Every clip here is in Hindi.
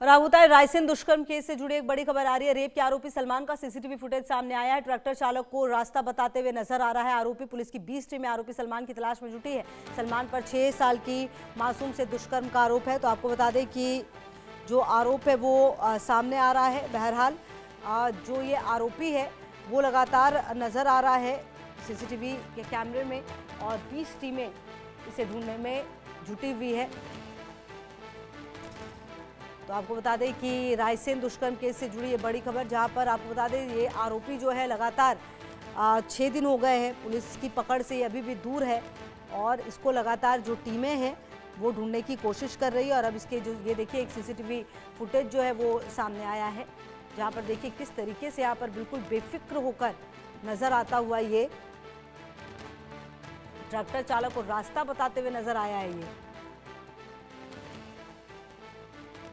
और आप बताएं, रायसेन दुष्कर्म केस से जुड़ी एक बड़ी खबर आ रही है। रेप के आरोपी सलमान का सीसीटीवी फुटेज सामने आया है। ट्रैक्टर चालक को रास्ता बताते हुए नजर आ रहा है आरोपी। पुलिस की 20 टीमें आरोपी सलमान की तलाश में जुटी है। सलमान पर 6 साल की मासूम से दुष्कर्म का आरोप है। तो आपको बता दें कि जो आरोप है वो सामने आ रहा है। बहरहाल जो ये आरोपी है वो लगातार नजर आ रहा है सीसीटीवी के कैमरे में, और 20 टीमें इसे ढूंढने में जुटी हुई है। तो आपको बता दें कि रायसेन दुष्कर्म केस से जुड़ी ये बड़ी खबर, जहां पर आपको बता दें ये आरोपी जो है लगातार 6 दिन हो गए हैं पुलिस की पकड़ से, ये अभी भी दूर है और इसको लगातार जो टीमें हैं वो ढूंढने की कोशिश कर रही है। और अब इसके जो ये देखिए एक सीसीटीवी फुटेज जो है वो सामने आया है, जहां पर देखिए किस तरीके से यहाँ पर बिल्कुल बेफिक्र होकर नजर आता हुआ ये ट्रैक्टर चालक को रास्ता बताते हुए नजर आया है। ये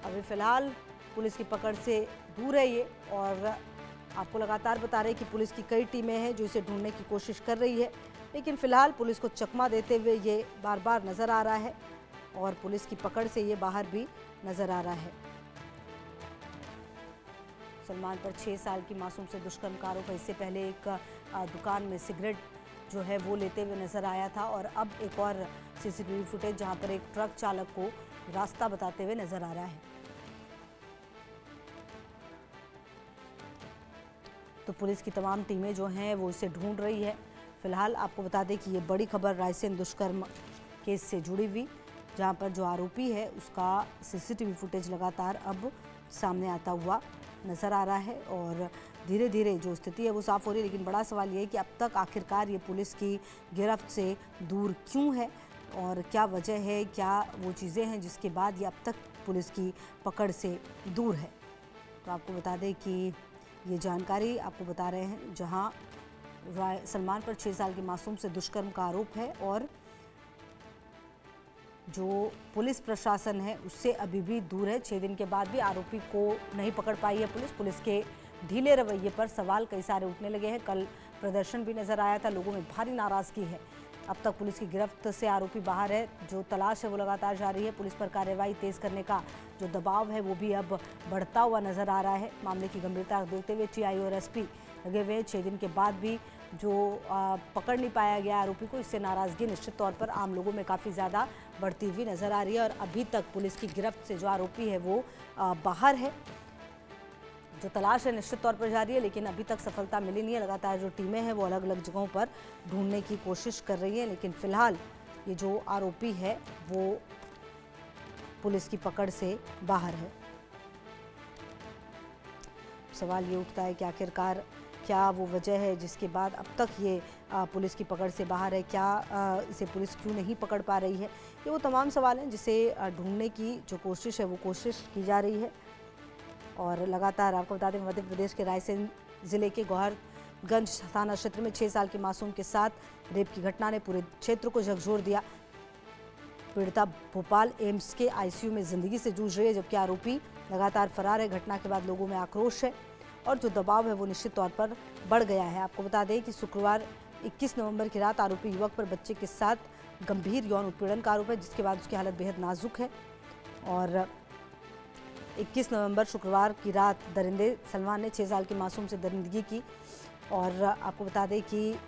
अभी फिलहाल पुलिस की पकड़ से दूर है ये, और आपको लगातार बता रहे हैं कि पुलिस की कई टीमें हैं जो इसे ढूंढने की कोशिश कर रही है, लेकिन फिलहाल पुलिस को चकमा देते हुए ये बार बार नजर आ रहा है और पुलिस की पकड़ से ये बाहर भी नजर आ रहा है। सलमान पर 6 साल की मासूम से दुष्कर्म का आरोप है। इससे पहले एक दुकान में सिगरेट जो है वो लेते हुए नजर आया था, और अब एक और सीसीटीवी फुटेज जहां पर एक ट्रक चालक को रास्ता बताते हुए नजर आ रहा है। तो पुलिस की तमाम टीमें जो हैं वो इसे ढूंढ रही है। फिलहाल आपको बता दें कि ये बड़ी खबर रायसेन दुष्कर्म केस से जुड़ी हुई, जहां पर जो आरोपी है उसका सीसीटीवी फुटेज लगातार अब सामने आता हुआ नज़र आ रहा है, और धीरे धीरे जो स्थिति है वो साफ हो रही है। लेकिन बड़ा सवाल ये है कि अब तक आखिरकार ये पुलिस की गिरफ्त से दूर क्यों है, और क्या वजह है, क्या वो चीज़ें हैं जिसके बाद ये अब तक पुलिस की पकड़ से दूर है। तो आपको बता दें कि ये जानकारी आपको बता रहे हैं, जहां सलमान पर 6 साल की मासूम से दुष्कर्म का आरोप है, और जो पुलिस प्रशासन है उससे अभी भी दूर है। 6 दिन के बाद भी आरोपी को नहीं पकड़ पाई है पुलिस। पुलिस के ढीले रवैये पर सवाल कई सारे उठने लगे हैं। कल प्रदर्शन भी नजर आया था, लोगों में भारी नाराजगी है। अब तक पुलिस की गिरफ्त से आरोपी बाहर है, जो तलाश है वो लगातार जारी है। पुलिस पर कार्रवाई तेज करने का जो दबाव है वो भी अब बढ़ता हुआ नजर आ रहा है। मामले की गंभीरता देखते हुए टीआई और एसपी लगे हुए 6 दिन के बाद भी जो पकड़ नहीं पाया गया आरोपी को, इससे नाराजगी निश्चित तौर पर आम लोगों में काफ़ी ज़्यादा बढ़ती हुई नजर आ रही है। और अभी तक पुलिस की गिरफ्त से जो आरोपी है वो बाहर है। जो तलाश है निश्चित तौर पर जारी है, लेकिन अभी तक सफलता मिली नहीं है। लगातार जो टीमें हैं वो अलग अलग जगहों पर ढूंढने की कोशिश कर रही है, लेकिन फिलहाल ये जो आरोपी है वो पुलिस की पकड़ से बाहर है। सवाल ये उठता है कि आखिरकार क्या वो वजह है जिसके बाद अब तक ये पुलिस की पकड़ से बाहर है, क्या इसे पुलिस क्यों नहीं पकड़ पा रही है। ये वो तमाम सवाल हैं जिसे ढूंढने की जो कोशिश है वो कोशिश की जा रही है। और लगातार आपको बता दें, मध्य प्रदेश के रायसेन जिले के गौहरगंज थाना क्षेत्र में 6 साल के मासूम के साथ रेप की घटना ने पूरे क्षेत्र को झकझोर दिया। पीड़िता भोपाल एम्स के आईसीयू में जिंदगी से जूझ रही है, जबकि आरोपी लगातार फरार है। घटना के बाद लोगों में आक्रोश है और जो दबाव है वो निश्चित तौर पर बढ़ गया है। आपको बता दें कि शुक्रवार 21 नवंबर की रात आरोपी युवक पर बच्चे के साथ गंभीर यौन उत्पीड़न का आरोप है, जिसके बाद उसकी हालत बेहद नाजुक है। और 21 नवंबर शुक्रवार की रात दरिंदे सलमान ने 6 साल की मासूम से दरिंदगी की। और आपको बता दें कि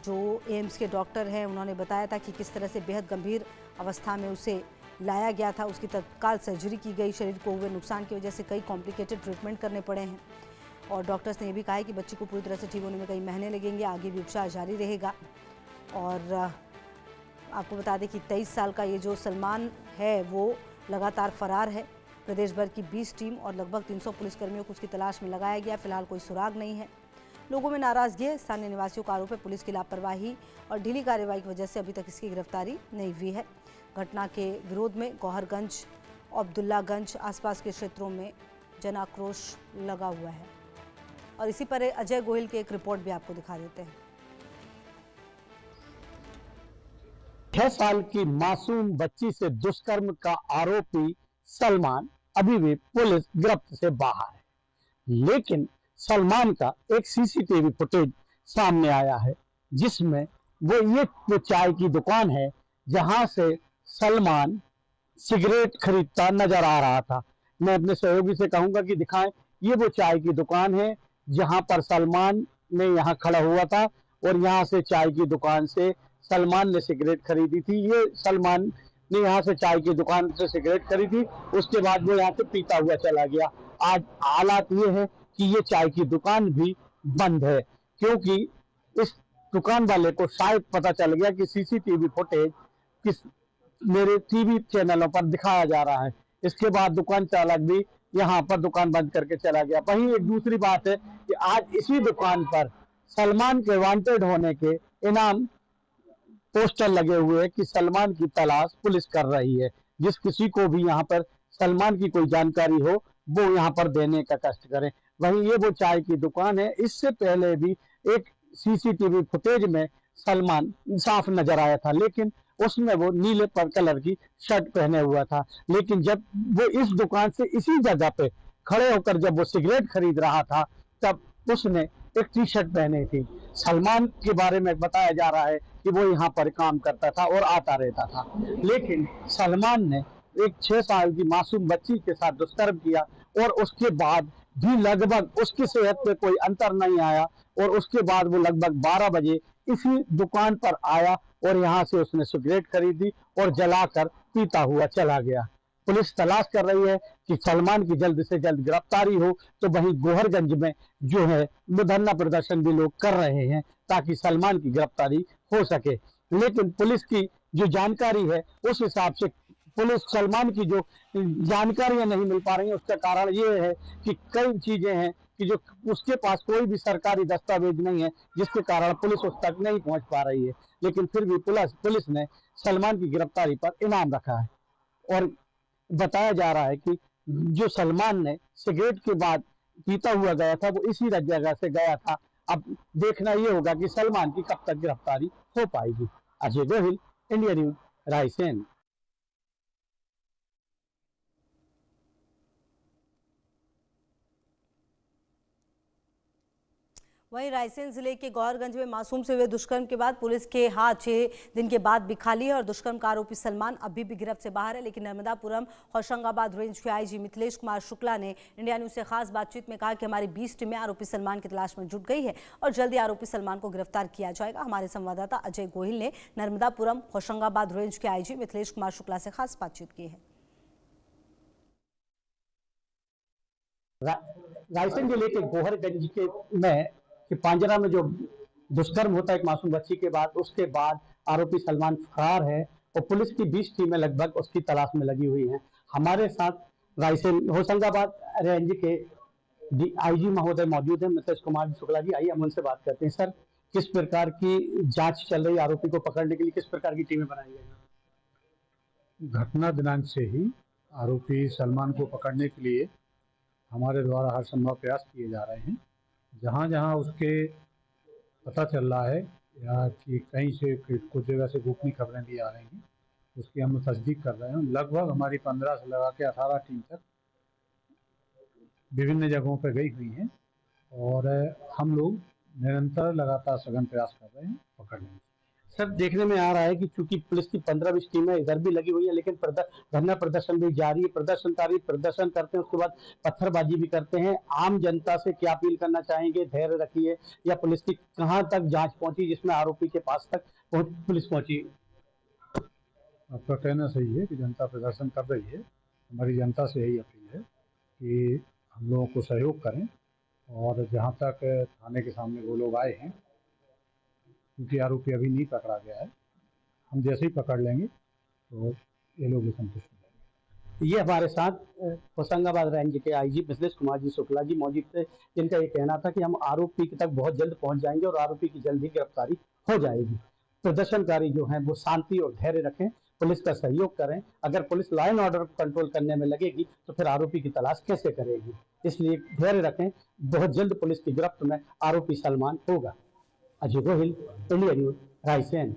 जो एम्स के डॉक्टर हैं उन्होंने बताया था कि किस तरह से बेहद गंभीर अवस्था में उसे लाया गया था। उसकी तत्काल सर्जरी की गई। शरीर को हुए नुकसान की वजह से कई कॉम्प्लिकेटेड ट्रीटमेंट करने पड़े हैं, और डॉक्टर्स ने यह भी कहा है कि बच्ची को पूरी तरह से ठीक होने में कई महीने लगेंगे, आगे भी उपचार जारी रहेगा। और आपको बता दें कि 23 साल का ये जो सलमान है वो लगातार फरार है। प्रदेश भर की 20 टीम और लगभग 300 पुलिसकर्मियों को उसकी तलाश में लगाया गया। फिलहाल कोई सुराग नहीं है। लोगों में नाराजगी है। स्थानीय निवासियों का आरोप है पुलिस की लापरवाही और ढीली कार्रवाई की वजह से अभी तक इसकी गिरफ्तारी नहीं हुई है। घटना के विरोध में गौहरगंज, अब्दुल्लागंज आसपास के क्षेत्रों में जन आक्रोश लगा हुआ है। और इसी पर अजय गोहिल की एक रिपोर्ट भी आपको दिखा देते हैं। 6 साल की मासूम बच्ची से दुष्कर्म का आरोपी सलमान अभी भी पुलिस गिरफ्त से बाहर है, लेकिन सलमान का एक सीसीटीवी फुटेज सामने आया है, जिसमें वो चाय की दुकान है जहां से सलमान सिगरेट खरीदता नजर आ रहा था। मैं अपने सहयोगी से कहूंगा कि दिखाएं। ये वो चाय की दुकान है जहां पर सलमान ने यहाँ खड़ा हुआ था और यहाँ से चाय की दुकान से सलमान ने सिगरेट खरीदी थी। ये सलमान ने यहाँ से चाय की दुकान से सिगरेट खरीदी, उसके बाद वो यहाँ से पीता हुआ चला गया। आज हालात ये है कि ये चाय की दुकान भी बंद है, क्योंकि इस दुकान वाले को शायद पता चल गया कि सीसीटीवी फुटेज किस मेरे टीवी चैनलों पर दिखाया जा रहा है। इसके बाद दुकान चालक भी यहाँ पर दुकान बंद करके चला गया। वहीं एक दूसरी बात है कि आज इसी दुकान पर सलमान के वांटेड होने के इनाम पोस्टर लगे हुए हैं कि सलमान की तलाश पुलिस कर रही है। जिस किसी को भी यहाँ पर सलमान की कोई जानकारी हो वो यहाँ पर देने का कष्ट करें। वहीं ये वो चाय की दुकान है, इससे पहले भी एक सीसीटीवी फुटेज में सलमान साफ नजर आया था, लेकिन उसमें वो नीले पर कलर की शर्ट पहने हुआ था। लेकिन जब वो इस दुकान से इसी जगह पे खड़े होकर जब वो सिगरेट खरीद रहा था, तब उसने एक टी शर्ट पहनी थी। सलमान के बारे में बताया जा रहा है कि वो यहाँ पर काम करता था और आता रहता था, लेकिन सलमान ने एक 6 साल की मासूम बच्ची के साथ दुष्कर्म किया और उसके बाद भी लगभग उसकी सेहत पे कोई अंतर नहीं आया और उसके बाद वो लगभग 12 बजे इसी दुकान पर आया और यहाँ से उसने सिगरेट खरीदी और जलाकर पीता हुआ चला गया। पुलिस तलाश कर रही है कि सलमान की जल्द से जल्द गिरफ्तारी हो। तो वहीं गोहरगंज में जो है वो धरना प्रदर्शन भी लोग कर रहे हैं ताकि सलमान की गिरफ्तारी हो सके। लेकिन पुलिस की जो जानकारी है उस हिसाब से पुलिस सलमान की जो जानकारियां नहीं मिल पा रही हैं, उसका कारण ये है कि कई चीजें हैं कि जो उसके पास कोई भी सरकारी दस्तावेज नहीं है, जिसके कारण पुलिस उस तक नहीं पहुंच पा रही है। लेकिन फिर भी पुलिस ने सलमान की गिरफ्तारी पर इनाम रखा है और बताया जा रहा है कि जो सलमान ने सिगरेट के बाद पीता हुआ गया था वो इसी जगह से गया था। अब देखना ये होगा कि सलमान की कब तक गिरफ्तारी हो पाएगी। Ajay Gohil, India news, Raisen. वहीं रायसेन जिले के गौहरगंज में मासूम से हुए दुष्कर्म के बाद पुलिस के हाथ 6 दिन के बाद भी खाली है और दुष्कर्म का आरोपी सलमान अभी भी गिरफ्त से बाहर है। लेकिन नर्मदापुरम होशंगाबाद रेंज के आईजी मिथिलेश कुमार शुक्ला ने इंडिया न्यूज से खास बातचीत में कहा कि हमारी 20 टीमें आरोपी सलमान की तलाश में जुट गई है और जल्दी आरोपी सलमान को गिरफ्तार किया जाएगा। हमारे संवाददाता अजय गोहिल ने नर्मदापुरम होशंगाबाद रेंज के आईजी मिथिलेश कुमार शुक्ला से खास बातचीत की है। रायसेन जिले के गोहरगंज के में कि पांजरा में जो दुष्कर्म होता है एक मासूम बच्ची के बाद, उसके बाद आरोपी सलमान फरार है और पुलिस की 20 टीमें लगभग उसकी तलाश में लगी हुई हैं। हमारे साथ रायसेन होशंगाबाद रेंज के आईजी महोदय मौजूद हैं, मिथिलेश कुमार शुक्ला जी। आइए हम उनसे बात करते हैं। सर, किस प्रकार की जांच चल रही है आरोपी को पकड़ने के लिए, किस प्रकार की टीमें बनाई गई? घटना दिनांक से ही आरोपी सलमान को पकड़ने के लिए हमारे द्वारा हर संभव प्रयास किए जा रहे हैं। जहाँ जहाँ उसके पता चल रहा है या कि कहीं से कुछ जगह से गोपनीय खबरें भी आ रही हैं, उसकी हम तस्दीक कर रहे हैं। लगभग हमारी 15 से लगा के 18 टीम तक विभिन्न जगहों पर गई हुई हैं और हम लोग निरंतर लगातार सघन प्रयास कर रहे हैं पकड़ने में। सर, देखने में आ रहा है कि चूंकि पुलिस की 15-20 टीमें इधर भी लगी हुई है, लेकिन धरना प्रदर्शन भी जारी है। प्रदर्शनकारी प्रदर्शन करते हैं, उसके बाद पत्थरबाजी भी करते हैं। आम जनता से क्या अपील करना चाहेंगे? धैर्य रखिए, या पुलिस की कहां तक जांच पहुंची जिसमें आरोपी के पास तक पुलिस पहुंची? आपका कहना सही है कि जनता प्रदर्शन कर रही है। हमारी जनता से यही अपील है कि हम लोगों को सहयोग करें और जहाँ तक थाने के सामने वो लोग आए हैं, क्योंकि आरोपी अभी नहीं पकड़ा गया है, हम जैसे ही पकड़ लेंगे तो ये लोग भी संतुष्ट हो जाएंगे। ये हमारे साथ होशंगाबाद रेंज के आईजी मिथिलेश कुमार जी शुक्ला जी मौजूद थे, जिनका ये कहना था कि हम आरोपी तक बहुत जल्द पहुंच जाएंगे और आरोपी की जल्द ही गिरफ्तारी हो जाएगी। प्रदर्शनकारी जो हैं वो शांति और धैर्य रखें, पुलिस का सहयोग करें। अगर पुलिस लॉ एंड ऑर्डर को कंट्रोल करने में लगेगी तो फिर आरोपी की तलाश कैसे करेगी? इसलिए धैर्य रखें, बहुत जल्द पुलिस की गिरफ्त में आरोपी सलमान होगा। Ajay Gohil, India news, Raisen.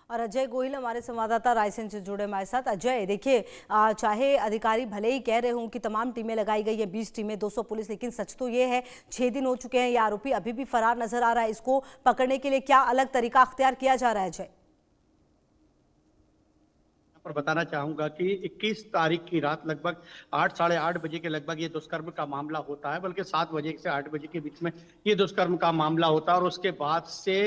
और अजय गोहिल हमारे संवाददाता रायसेन से जुड़े हमारे साथ। अजय, देखिए, चाहे अधिकारी भले ही कह रहे हों कि तमाम टीमें लगाई गई है, 20 टीमें, 200 पुलिस, लेकिन सच तो ये है 6 दिन हो चुके हैं, ये आरोपी अभी भी फरार नजर आ रहा है। इसको पकड़ने के लिए क्या अलग तरीका अख्तियार किया जा रहा है अजय? पर बताना चाहूंगा कि 21 तारीख की रात लगभग 8 साढ़े 8 बजे के लगभग ये दुष्कर्म का मामला होता है, बल्कि 7 बजे से 8 बजे के बीच में ये दुष्कर्म का मामला होता है। और उसके बाद से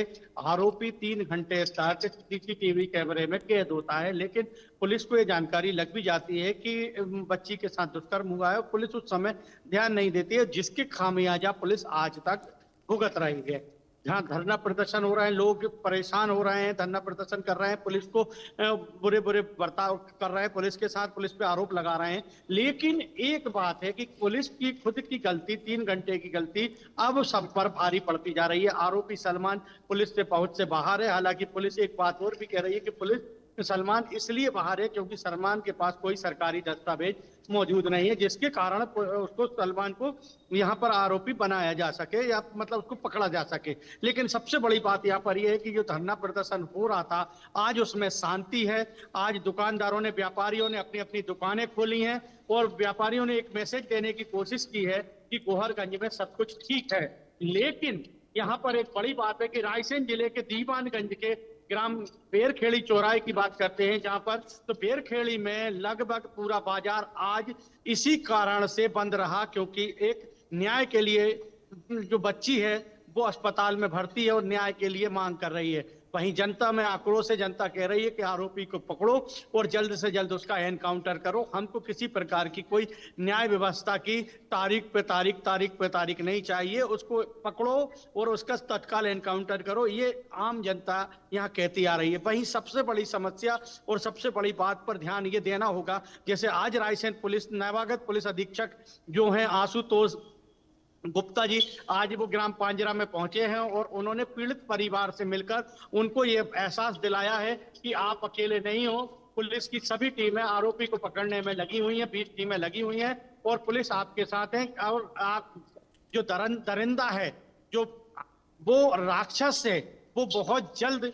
आरोपी 3 घंटे तक सीसीटीवी कैमरे में कैद होता है, लेकिन पुलिस को ये जानकारी लग भी जाती है कि बच्ची के साथ दुष्कर्म हुआ है और पुलिस उस समय ध्यान नहीं देती है, जिसके खामियाजा पुलिस आज तक भुगत रही है। जहाँ धरना प्रदर्शन हो रहे हैं, लोग परेशान हो रहे हैं, धरना प्रदर्शन कर रहे हैं, पुलिस को बुरे बुरे बर्ताव कर रहे हैं, पुलिस के साथ पुलिस पे आरोप लगा रहे हैं। लेकिन एक बात है कि पुलिस की खुद की गलती, 3 घंटे की गलती अब सब पर भारी पड़ती जा रही है। आरोपी सलमान पुलिस से पहुंच से बाहर है। हालांकि पुलिस एक बात और भी कह रही है कि पुलिस सलमान इसलिए बाहर है क्योंकि सलमान के पास कोई सरकारी दस्तावेज मौजूद नहीं है, जिसके कारण उसको सलमान को यहाँ पर आरोपी बनाया जा सके या मतलब उसको पकड़ा जा सके। लेकिन सबसे बड़ी बात यहाँ पर यह है कि जो धरना प्रदर्शन हो रहा था, आज उसमें शांति है। आज दुकानदारों ने, व्यापारियों ने अपनी अपनी दुकानें खोली हैं और व्यापारियों ने एक मैसेज देने की कोशिश की है कि गोहरगंज में सब कुछ ठीक है। लेकिन यहाँ पर एक बड़ी बात है कि रायसेन जिले के दीवानगंज के ग्राम बेरखेड़ी चौराहे की बात करते हैं, जहां पर तो बेरखेड़ी में लगभग पूरा बाजार आज इसी कारण से बंद रहा क्योंकि एक न्याय के लिए जो बच्ची है वो अस्पताल में भर्ती है और न्याय के लिए मांग कर रही है। वहीं जनता में आक्रोश है, जनता कह रही है कि आरोपी को पकड़ो और जल्द से जल्द उसका एनकाउंटर करो। हमको किसी प्रकार की कोई न्याय व्यवस्था की तारीख पे तारीख नहीं चाहिए। उसको पकड़ो और उसका तत्काल एनकाउंटर करो, ये आम जनता यहाँ कहती आ रही है। वहीं सबसे बड़ी समस्या और सबसे बड़ी बात पर ध्यान ये देना होगा, जैसे आज रायसेन पुलिस नवागत पुलिस अधीक्षक जो हैं आशुतोष गुप्ता जी आज वो ग्राम पांजरा में पहुंचे हैं और उन्होंने पीड़ित परिवार से मिलकर उनको ये एहसास दिलाया है कि आप अकेले नहीं हो। पुलिस की सभी टीमें आरोपी को पकड़ने में लगी हुई हैं, 20 टीमें लगी हुई हैं और पुलिस आपके साथ है। और आप जो दरिंदा है, जो वो राक्षस है, वो बहुत जल्द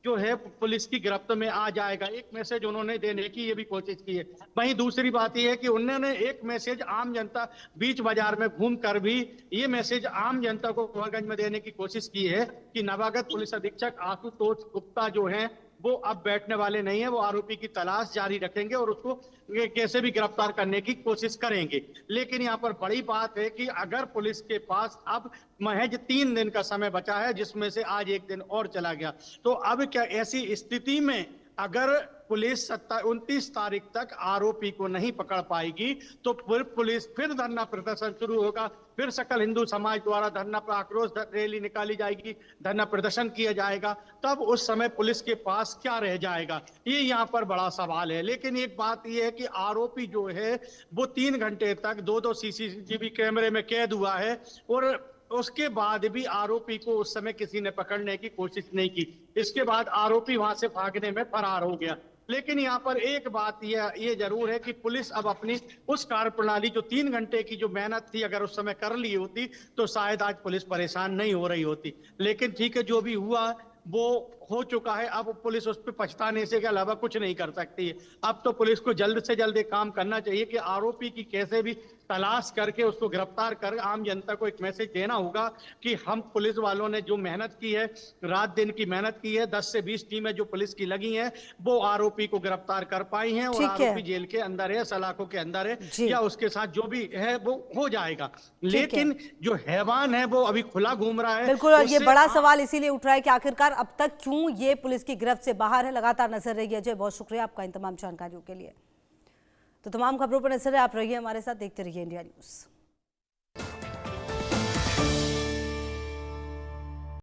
जो है पुलिस की गिरफ्त में आ जाएगा। एक मैसेज उन्होंने देने की ये भी कोशिश की है। वहीं दूसरी बात ये है कि उन्होंने एक मैसेज आम जनता बीच बाजार में घूम कर भी ये मैसेज आम जनता को गोहरगंज में देने की कोशिश की है कि नवागत पुलिस अधीक्षक आशुतोष गुप्ता जो हैं वो अब बैठने वाले नहीं है, वो आरोपी की तलाश जारी रखेंगे और उसको कैसे भी गिरफ्तार करने की कोशिश करेंगे। लेकिन यहाँ पर बड़ी बात है कि अगर पुलिस के पास अब महज 3 दिन का समय बचा है, जिसमें से आज 1 दिन और चला गया, तो अब क्या ऐसी स्थिति में अगर पुलिस 29 तारीख तक आरोपी को नहीं पकड़ पाएगी तो फिर पुलिस फिर धरना प्रदर्शन शुरू होगा। फिर सकल हिंदू समाज द्वारा धरना पर आक्रोश रैली निकाली जाएगी, धरना प्रदर्शन किया जाएगा। तब उस समय पुलिस के पास क्या रह जाएगा, ये यहाँ पर बड़ा सवाल है। लेकिन एक बात यह है कि आरोपी जो है वो 3 घंटे तक 2-2 सीसीटीवी कैमरे में कैद हुआ है और उसके बाद भी आरोपी को उस समय किसी ने पकड़ने की कोशिश नहीं की। इसके बाद आरोपी वहां से भागने में फरार हो गया। लेकिन यहाँ पर एक बात ये जरूर है कि पुलिस अब अपनी उस कार्यप्रणाली जो 3 घंटे की जो मेहनत थी अगर उस समय कर ली होती तो शायद आज पुलिस परेशान नहीं हो रही होती। लेकिन ठीक है, जो भी हुआ वो हो चुका है। अब पुलिस उस पर पछताने से के अलावा कुछ नहीं कर सकती है। अब तो पुलिस को जल्द से जल्द एक काम करना चाहिए कि आरोपी की कैसे भी तलाश करके उसको गिरफ्तार कर आम जनता को एक मैसेज देना होगा कि हम पुलिस वालों ने जो मेहनत की है, रात दिन की मेहनत की है, 10 से 20 टीमें जो पुलिस की लगी हैं वो आरोपी को गिरफ्तार कर पाई हैं और आरोपी जेल के अंदर है, सलाखों के अंदर है या उसके साथ जो भी है वो हो जाएगा। लेकिन जो हैवान है वो अभी खुला घूम रहा है। बिल्कुल, और ये बड़ा सवाल इसीलिए उठ रहा है कि आखिरकार अब तक क्यों ये पुलिस की गिरफ्त से बाहर है। लगातार नजर रहिए अजय, बहुत शुक्रिया आपका इन तमाम जानकारियों के लिए। तो तमाम खबरों पर नजर है, आप रहिए हमारे साथ, देखते रहिए इंडिया न्यूज़।